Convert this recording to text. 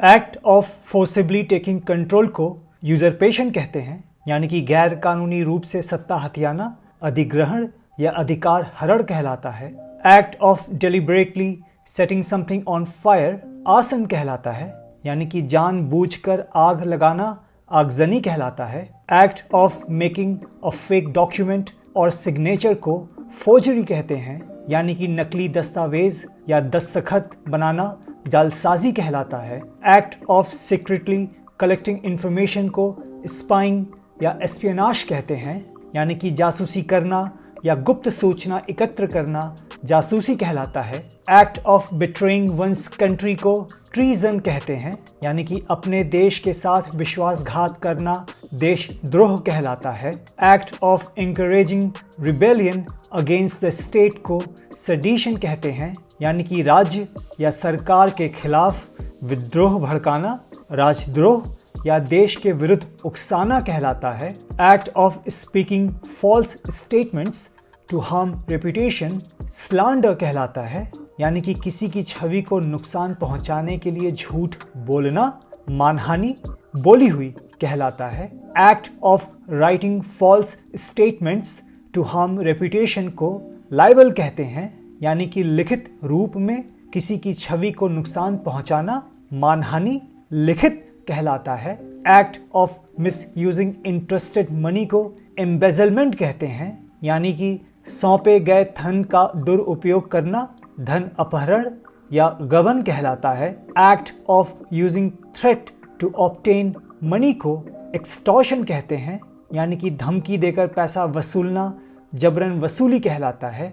Act of forcibly taking control को यूजरपेशन कहते हैं, यानी कि गैर कानूनी रूप से सत्ता हथियाना, अधिग्रहण या अधिकार हरण कहलाता है। Act of deliberately setting something on fire आसन कहलाता है, यानी कि जानबूझकर आग लगाना आगजनी कहलाता है। Act of making a fake document और सिग्नेचर को फोर्जरी कहते हैं, यानी कि नकली दस्तावेज या दस्तखत बनाना जालसाजी कहलाता है। Act of secretly collecting information को स्पाइंग या एस्पियोनाज कहते हैं, यानी कि जासूसी करना या गुप्त सूचना एकत्र करना जासूसी कहलाता है। Act of betraying one's country को ट्रीजन कहते हैं, यानी कि अपने देश के साथ विश्वासघात करना देशद्रोह कहलाता है। Act of encouraging rebellion against the state को सेडिशन कहते हैं, यानी कि राज्य या सरकार के खिलाफ विद्रोह भड़काना राजद्रोह या देश के विरुद्ध उकसाना कहलाता है। Act of speaking false statements to harm reputation slander कहलाता है, यानी कि किसी की छवि को नुकसान पहुंचाने के लिए झूठ बोलना मानहानि बोली हुई कहलाता है। Act of writing false statements to harm reputation को लाइबल कहते हैं, यानी कि लिखित रूप में किसी की छवि को नुकसान पहुंचाना मानहानि लिखित कहलाता है। Act of misusing interested money को एम्बेजलमेंट कहते हैं, यानी कि सौंपे गए धन का दुरुपयोग करना धन अपहरण या गबन कहलाता है। Act of using threat to obtain money को एक्सटॉर्शन कहते हैं, यानी कि धमकी देकर पैसा वसूलना जबरन वसूली कहलाता है।